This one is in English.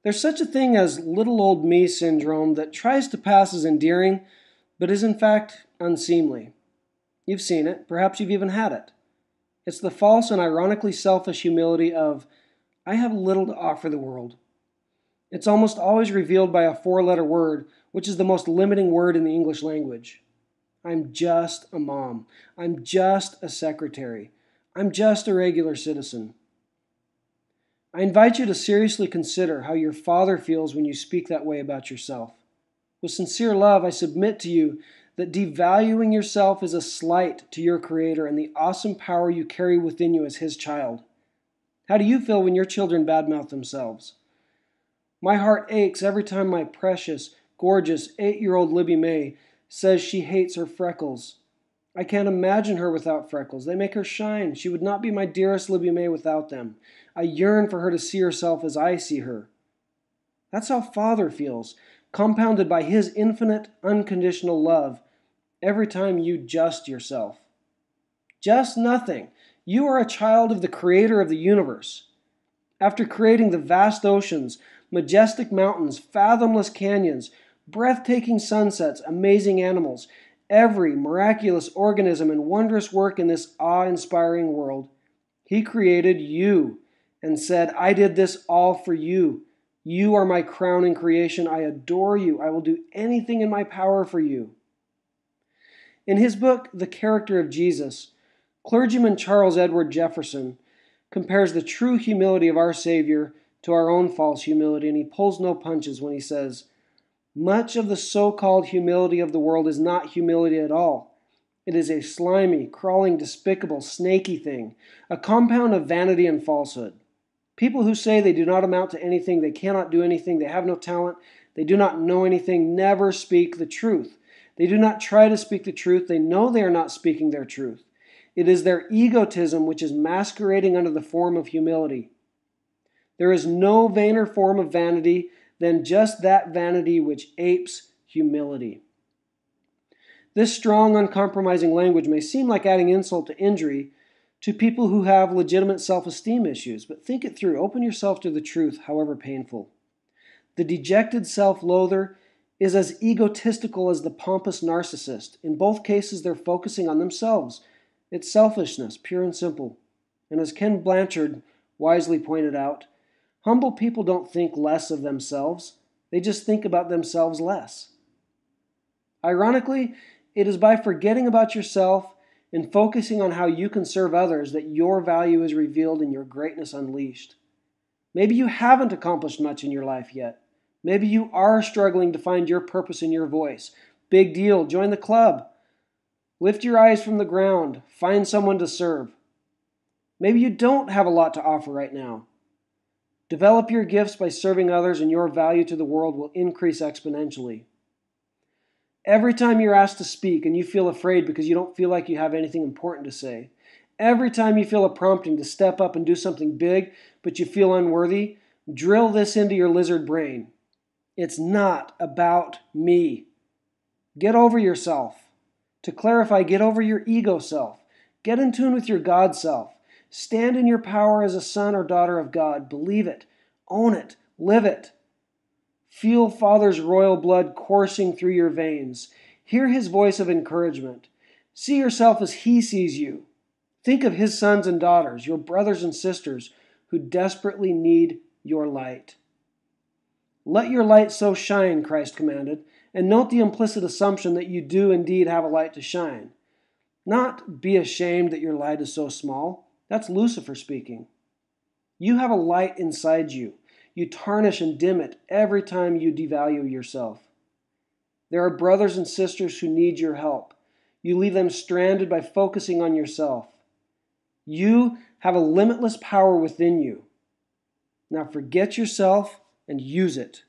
There's such a thing as little old me syndrome that tries to pass as endearing, but is in fact unseemly. You've seen it, perhaps you've even had it. It's the false and ironically selfish humility of, I have little to offer the world. It's almost always revealed by a four-letter word, which is the most limiting word in the English language. I'm just a mom. I'm just a secretary. I'm just a regular citizen. I invite you to seriously consider how your Father feels when you speak that way about yourself. With sincere love, I submit to you that devaluing yourself is a slight to your Creator and the awesome power you carry within you as His child. How do you feel when your children badmouth themselves? My heart aches every time my precious, gorgeous 8-year-old Libby May says she hates her freckles. I can't imagine her without freckles. They make her shine. She would not be my dearest Libby May without them. I yearn for her to see herself as I see her. That's how Father feels, compounded by His infinite, unconditional love every time you just yourself. Just nothing. You are a child of the Creator of the universe. After creating the vast oceans, majestic mountains, fathomless canyons, breathtaking sunsets, amazing animals, every miraculous organism and wondrous work in this awe-inspiring world, He created you and said, I did this all for you. You are my crowning creation. I adore you. I will do anything in my power for you. In his book, The Character of Jesus, clergyman Charles Edward Jefferson compares the true humility of our Savior to our own false humility, and he pulls no punches when he says, much of the so-called humility of the world is not humility at all. It is a slimy, crawling, despicable, snaky thing, a compound of vanity and falsehood. People who say they do not amount to anything, they cannot do anything, they have no talent, they do not know anything, never speak the truth. They do not try to speak the truth. They know they are not speaking their truth. It is their egotism which is masquerading under the form of humility. There is no vainer form of vanity than just that vanity which apes humility. This strong, uncompromising language may seem like adding insult to injury to people who have legitimate self-esteem issues, but think it through. Open yourself to the truth, however painful. The dejected self-loather is as egotistical as the pompous narcissist. In both cases, they're focusing on themselves. It's selfishness, pure and simple. And as Ken Blanchard wisely pointed out, humble people don't think less of themselves. They just think about themselves less. Ironically, it is by forgetting about yourself and focusing on how you can serve others that your value is revealed and your greatness unleashed. Maybe you haven't accomplished much in your life yet. Maybe you are struggling to find your purpose in your voice. Big deal. Join the club. Lift your eyes from the ground. Find someone to serve. Maybe you don't have a lot to offer right now. Develop your gifts by serving others, and your value to the world will increase exponentially. Every time you're asked to speak and you feel afraid because you don't feel like you have anything important to say, every time you feel a prompting to step up and do something big but you feel unworthy, drill this into your lizard brain. It's not about me. Get over yourself. To clarify, get over your ego self. Get in tune with your God self. Stand in your power as a son or daughter of God. Believe it. Own it. Live it. Feel Father's royal blood coursing through your veins. Hear His voice of encouragement. See yourself as He sees you. Think of His sons and daughters, your brothers and sisters, who desperately need your light. Let your light so shine, Christ commanded, and note the implicit assumption that you do indeed have a light to shine. Not be ashamed that your light is so small. That's Lucifer speaking. You have a light inside you. You tarnish and dim it every time you devalue yourself. There are brothers and sisters who need your help. You leave them stranded by focusing on yourself. You have a limitless power within you. Now forget yourself and use it.